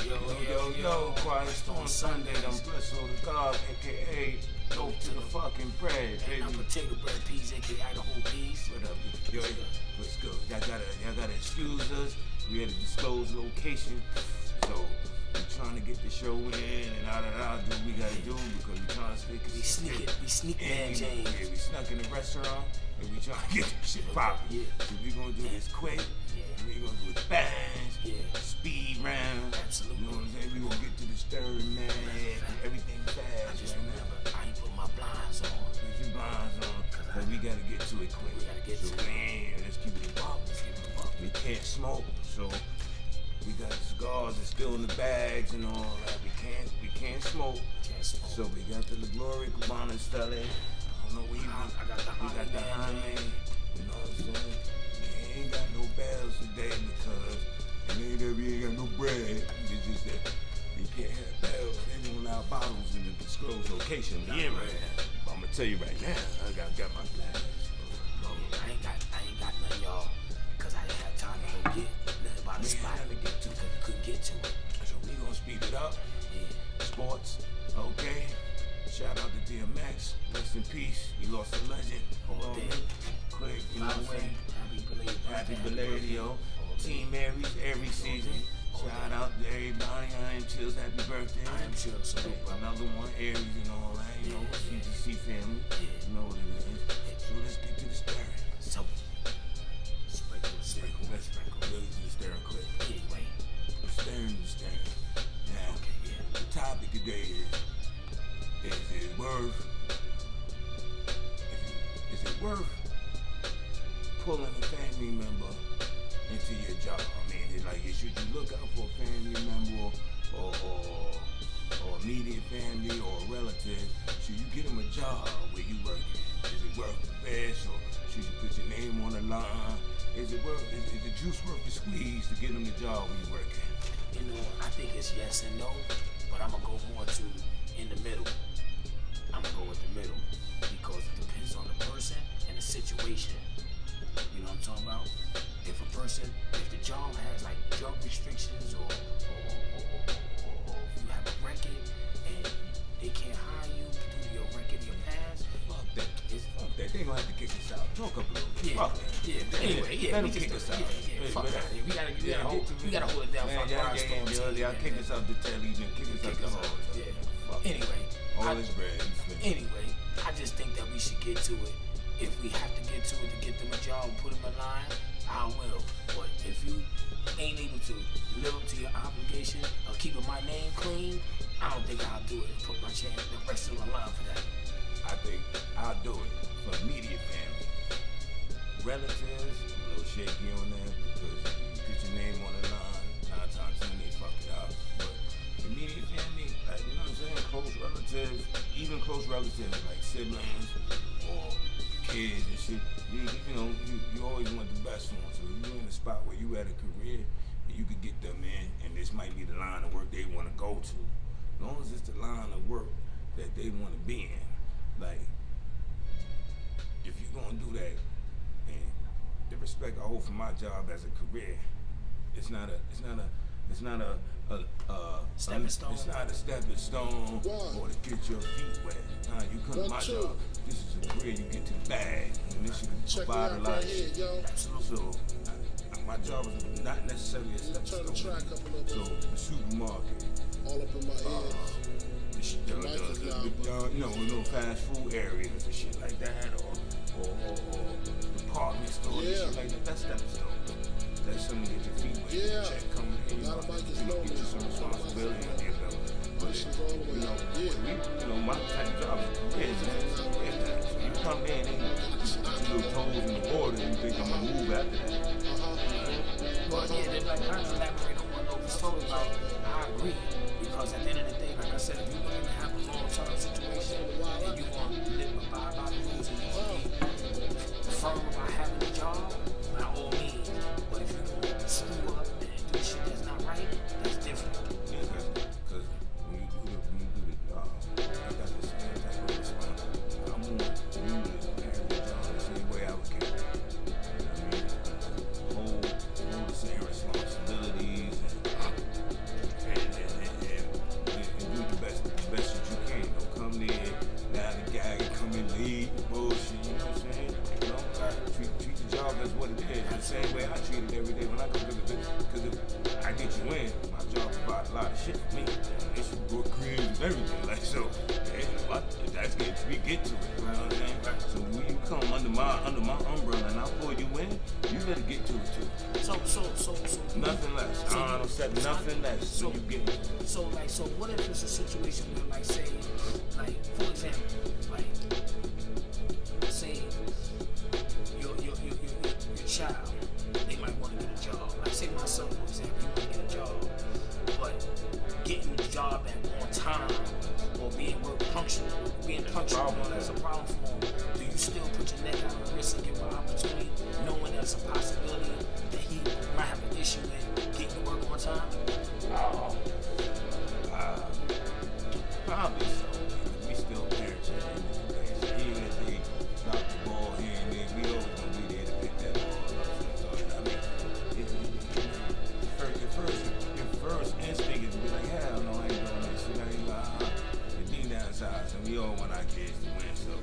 Yo, Quiet Storm Sunday, them bless all the God, aka go to the fucking bread, baby. I'm potato bread peas, aka the whole peas. What up, yo? What's good? Y'all gotta excuse us. We had to disclose location, so we trying to get the show in and do what we gotta do because we trying to stay consistent. We sneak man James. Yeah, we snuck in the restaurant and we trying to get this shit poppin'. Yeah. So we gonna do this quick. Yeah. We gonna do it fast. Yeah. Speed round. Absolutely. You know what I'm saying? We gonna get to the stirring, man. Everything fast. I just right remember now. I ain't put my blinds on. Put your blinds on, cause we gotta get to it quick. We gotta get to it. Man, let's keep it above. We can't smoke, so we got the cigars that's still in the bags and all that. We can't smoke. So we got the Glory Cubana Stelle. I don't know where you want. We got the Jaime. You know what I'm saying? We ain't got no bells today because we ain't got no bread. It's just that we can't have bells. They don't allow bottles in the disclosed location. Yeah, right. But I'm gonna tell you right now, I got my glass. I ain't got none, y'all, cause I didn't have time to go get nothing about the spot to get to, cause we couldn't get to it. So we gonna speed it up. Yeah. Sports, okay. Shout out to DMX. Rest in peace. He lost a legend. Quick, you know what I'm saying? Happy belated, yo. Team every season. Shout out to everybody. I am Chills. Happy birthday. I am Chills. So another one, Aries and all that. You know, CGC family. You know what it is. So let's get to the stirring. So sprinkle. Let's really do the stirring quick. Anyway. The stirring. Now, the topic today is it worth pulling a family member into your job? I mean, it's like, should you look out for a family member or immediate family or a relative? Should you get them a job where you working? Is it worth the best, or should you put your name on the line? Is the juice worth the squeeze to get them the job where you working? You know, I think it's yes and no, but I'm gonna go more to in the middle. I'm gonna go with the middle because it depends on the person and the situation. You know what I'm talking about? If the job has like drug restrictions or if you have a record and they can't hire you due to your record, your past, fuck that. They gonna have to kick us out. Talk up a little bit. Yeah. Fuck that. Yeah. Anyway, let them kick us out. Fuck that. We gotta hold it down. Man, y'all kick us out the tellies and kick us out the hall. Yeah. Anyway. All this bread. Anyway, I just think that we should get to it. If we have to get to it to get them a job, put them in line, I will. But if you ain't able to live up to your obligation of keeping my name clean, I don't think I'll do it and put the rest of my line for that. I think I'll do it for immediate family. Relatives, I'm a little shaky on that because you put your name on the line, 9 times 10 they fuck it up. But immediate family, like, you know what I'm saying, close relatives, even close relatives like siblings or kids and shit, you always want the best for them. So if you're in a spot where you had a career and you could get them in, and this might be the line of work they want to go to, as long as it's the line of work that they want to be in. Like, if you're gonna do that, and the respect I hold for my job as a career, it's not a stepping stone. It's not a stepping stone or to get your feet wet. Nah, you come to my job. This is a career. You get to the bag, and this should provide a lot of shit. So my job is not necessarily a stepping stone. So the supermarket, all up in my ears. No fast food areas and shit like that, or department stores and shit like that. That's stepping stone. That's something to get your feet wet. Yeah. Check coming in, get you some responsibility on your belt. But my type of job is career, man. So you come in and you put your toes in the water and you think I'm gonna move after that. Well, yeah, like I elaborate on what Logan's talking about. I agree, because at the end of the day, like I said, if you're going to have a long-term situation and you want to live by the rules and you be firm about having a job, by all means. But if you're going to screw up and do shit that's not right, that's different. Yeah, because when you do the job, I got the same type of responsibility. I'm going to use carry the job the same way I would carry it. Hold the same responsibilities and job provides a lot of shit for me. It should go creams and everything. Like so, hey, we get to it. You know what I'm saying? Right. So when you come under my umbrella and I pull you in, you better get to it too. So Nothing less. I don't accept nothing less. So you get it. So what if it's a situation where, like, say, like, for example, like, say your child, they might want to get a job. Like, say my son, for example, he want to get a job, but getting the job on time or being punctual, that's a problem for him. Do you still put your neck out on the risk and give him an opportunity, knowing there's a possibility that he might have an issue with getting to work on time? Probably so. We still parents at the end of the day. So even if they drop the ball here and there, we always gonna be there to pick that ball up. So I mean, your first instinct is to be like, hell no, I ain't doing this shit. I ain't like, the D downside, and we all want our kids to win. So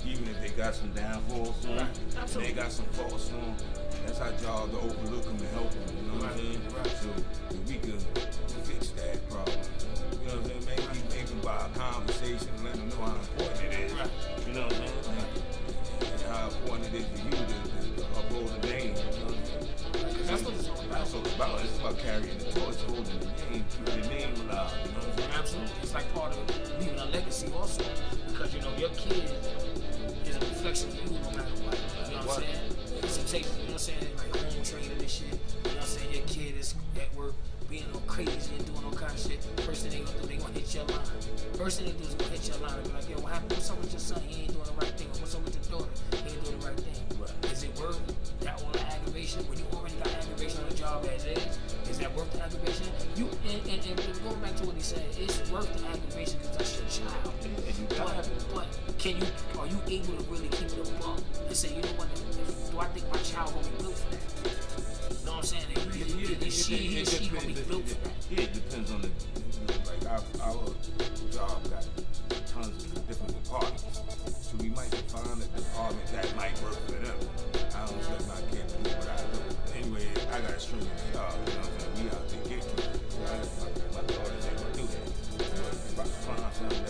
even if they got some downfalls on them, they got some faults on them, that's our job to overlook them and help them. You know what I'm saying? So if we could fix that problem. You know what I'm saying? Maybe by a conversation, let them know how important it is. You know what I'm saying? And how important it is for you to uphold the name. You know what I'm saying? That's what it's all about. That's what it's about. It's about carrying the torch, holding the name, keeping the name alive. You know what I'm saying? Absolutely. It's like part of leaving a legacy also. Because, you know, your kid is a reflection of you no matter what. You know what I'm saying? It's a take, you know what I'm saying? Like home training and shit. You know what I'm saying? Your kid is at work being all crazy and doing all kind of shit. First thing they gonna do, they gonna hit your line. First thing they do is gonna hit your line and be like, yo, what happened? What's up with your son? He ain't doing the right thing. Or what's up with your daughter? He ain't doing the right thing. Right. Is it worth that all the aggravation? When you already got aggravation on the job as is that worth the aggravation? You and going back to what he said, it's worth the aggravation because that's your child. But are you able to really keep it above and say, you know what, do I think my child gonna be built for that? You know what I'm saying? She gonna be built for that. Yeah, it depends on the, like our job got tons of different departments. So we might find a department that might work for them. I don't expect my kid to do what I do. Anyway, I got a string of job, you know what I'm saying? We out there get to it. My daughters ain't gonna do that. But if I can find something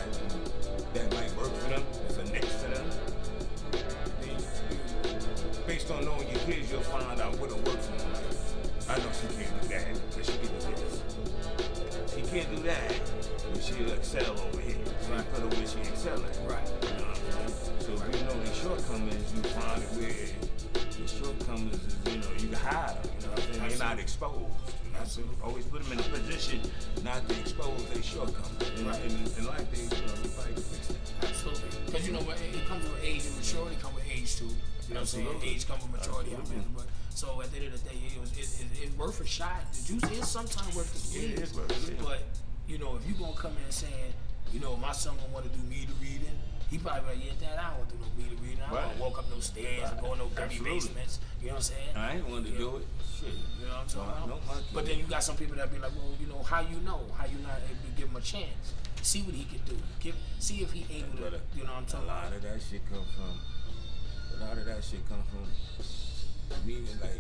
that might work for them, that's a next for them, then based on knowing your kids, you'll find out what'll work for them. I know she can't do that, but she can do this. She can't do that, but she'll excel over here. So I put her where she excel at. Right. You know what I'm saying? So if you know the shortcomings, you find it where the shortcomings is, you know, you can hide them. You know what I'm saying? They're not exposed. You know? So always put them in a position not to expose their shortcomings. And like they, you know, everybody can fix that. Absolutely. Because, you know, it comes with age and maturity, it comes with age too. You know what I'm saying? Age comes with maturity. But so at the end of the day, it's worth a shot. The juice is sometimes worth the squeeze. It is worth it. But, you know, if you gonna come in saying, you know, my son gonna want to do meter reading, he probably like, yeah, Dad, I don't want to do no meter reading. I don't want to walk up no stairs and go in no dirty basements. You know what I'm saying? I ain't want to do it. Shit. You know what I'm talking about? But then you got some people that be like, well, you know, how you not able to give him a chance? See what he can do. See if he able to, you know what I'm talking about? A lot of that shit come from meaning like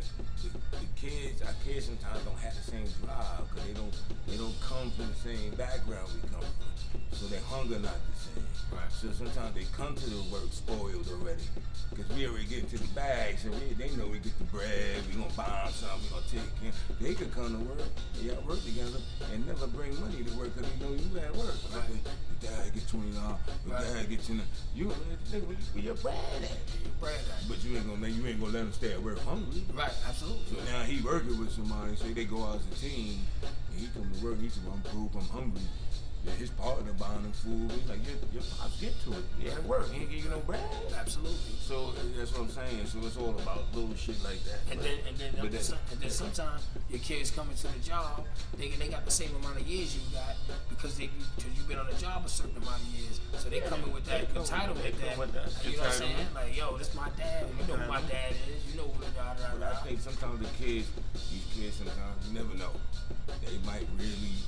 the kids, our kids sometimes don't have the same drive because they don't come from the same background we come from. So their hunger not the same. Right. So sometimes they come to the work spoiled already because we already get to the bag. So they know we get the bread, we gonna buy them something, we gonna take care. They could come to work, y'all work together, and never bring money to work because they know you at work. Right. The dad gets $20, the dad gets in. You where your bread at? But you ain't gonna let him stay at work hungry. Right, absolutely. So now he working with somebody, say they go out as a team, and he come to work, he said, I'm broke, I'm hungry. Then his partner buying him food, he's like, your pops get to it. He at work, he ain't give you no bread. Absolutely. So that's what I'm saying. So it's all about little shit like that. And then sometimes your kids coming to the job, they got the same amount of years you got because you've been on the job a certain amount of years. So they coming with that entitlement that, you know what I'm saying? Like, yo, this my dad. You know who my dad is. You know who the But I think sometimes these kids sometimes you never know. They might really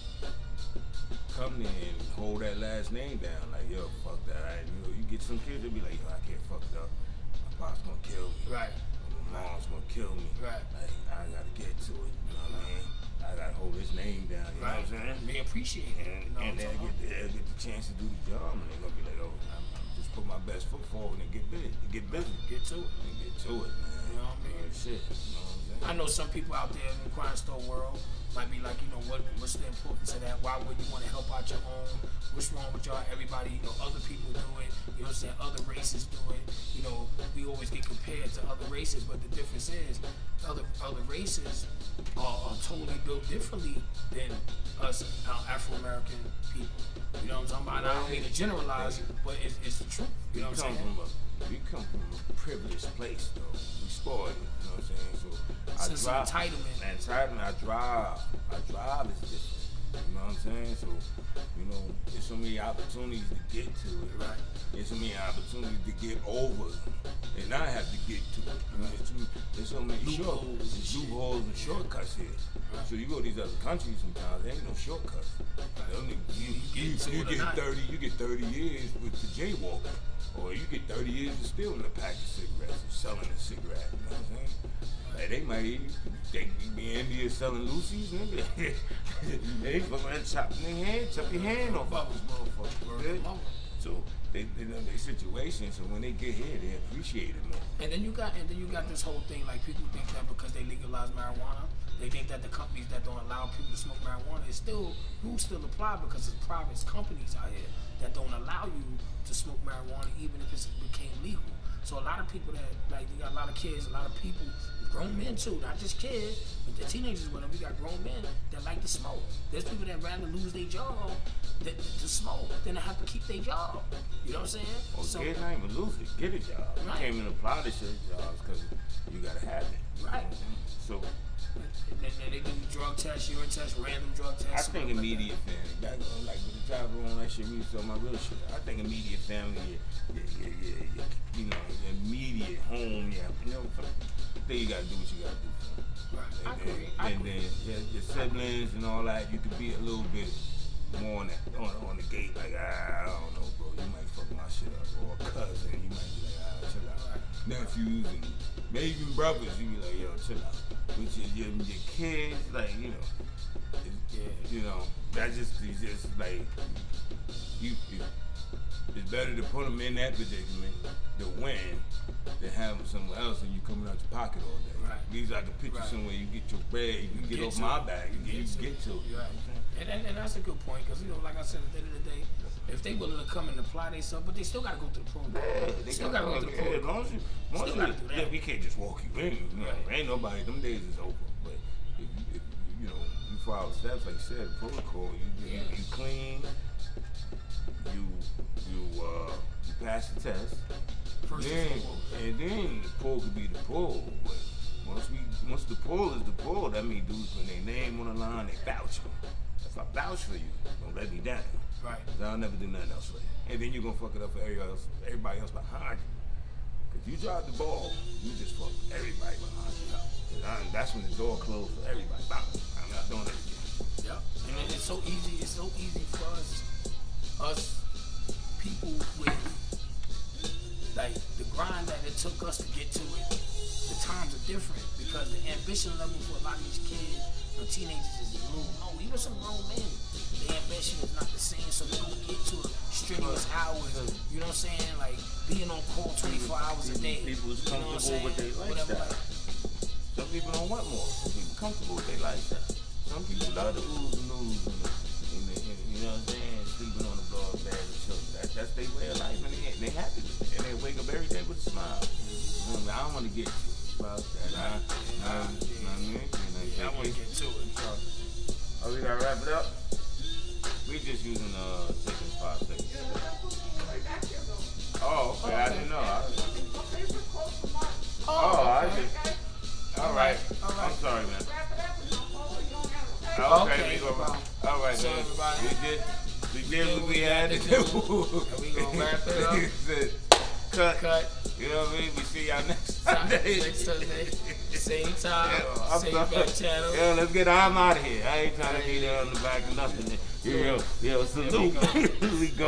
come there and hold that last name down. Like, yo, fuck that. You get some kids that be like, yo, I can't fuck it up. My pop's gonna kill me. Right. My mom's gonna kill me. Right. Like, I gotta get to it. You know what I mean? I gotta hold his name down. You know what I'm what I'm saying? They appreciate it. You know And what I'm they'll get the chance to do the job, and they're gonna be like, oh, I'm just put my best foot forward and get busy. Get to it. And get to it, man. You know what I mean? Shit. You know what I'm saying? I know some people out there in the crime store world might be like, you know, what's the importance of that? Why would you want to help out your own? What's wrong with y'all? Everybody, you know, other people do it. You know what I'm saying? Other races do it. You know, we always get compared to other races, but the difference is other races are totally built differently than us Afro-American people. You know what I'm talking about? And I don't mean to generalize, but it's the truth. You know what I'm saying? We come from a privileged place, though. We spoiled, you know what I'm saying? So Entitlement. I drive is different. You know what I'm saying? So, you know, there's so many opportunities to get to it. Right. There's so many opportunities to get over and not have to get to it. You know, there's so many loopholes and shortcuts here. Right. So you go to these other countries sometimes, there ain't no shortcuts. Right. You get 30 years with the jaywalking. Or you get 30 years of stealing a pack of cigarettes or selling a cigarette, you know what I'm saying? Like they be in India selling Lucy's, nigga. They fucking chop your hand off of this motherfucker. So they know their situation, so when they get here, they appreciate it more. And then you got this whole thing, like people think that because they legalize marijuana, they think that the companies that don't allow people to smoke marijuana, rules still apply because it's private companies out here that don't allow you to smoke marijuana even if it became legal. So a lot of people that, like, you got a lot of kids, a lot of people, grown men too, not just kids, but the teenagers with them. We got grown men that like to smoke. There's people that rather lose their job to smoke than to have to keep their job. You know what I'm saying? Well, so, not even lose it, get a job. Right. You can't even apply to shit jobs because you gotta have it. Right. So. And they do drug tests, urine tests, random drug tests. I think immediate family. Back on, like with the job on that shit, we saw my real shit. I think immediate family, you know, immediate home, you know, then you gotta do what you gotta do for them. Right. I agree. Your siblings and all that, you could be a little bit more on the gate, like, I don't know, bro, you might fuck my shit up, or a cousin, you might be like, chill out. Right. Nephews and maybe even brothers, you be like, yo, chill out. With your kids, like, you know, you know, that just like, it's better to put them in that predicament to win than have them somewhere else and you coming out your pocket all day. Right. These I can put you somewhere, you get your bread, you can get off my back, you get to it. Right. And that's a good point, because, you know, like I said, at the end of the day, if they willing to come and apply themselves, but they still got to go through the program. Yeah, they still got to go through the program. As long as you, we can't just walk you in. You know, ain't nobody, them days is over. But if you know, you follow steps, like you said, the protocol, you clean, you pass the test. And then the pull could be the pull. But once the pull is the pull, that means dudes put their name on the line, they vouch. If I vouch for you, don't let me down. Right. I'll never do nothing else for you. And then you're going to fuck it up for everybody else behind you. Because you drop the ball, you just fuck everybody behind you up. And that's when the door closed for everybody. I'm not doing it again. Yeah. And it's so easy for us people with, like, the grind that it took us to get to it. The times are different because the ambition level for a lot of these kids and teenagers is low. No, even some grown men, the ambition is not the same, so they're gonna get to it strenuous hours. You know what I'm saying? Like being on call 24 hours a day. People is comfortable with their lifestyle. Some people don't want more. Some people comfortable with their lifestyle. Some people love the oohs and oohs and you know what I'm saying? Sleeping on the floor bed and shit. That's their way of life, and they happy with it. And they wake up every day with a smile. You know, I don't want to get to it about that. I want to get to it. Oh, we gotta wrap it up? We just using taking 5 seconds. Oh, okay, I didn't know. All right. I'm sorry, man. Okay, we go. All right, so man. We did what we had to do. We gonna wrap it up. Cut. You know what I mean? We see y'all next Sunday. Next Sunday. Same time. Same back channel. Yeah, let's get I'm out of here. I ain't trying to be there on the back of nothing. Yo, salute. We go.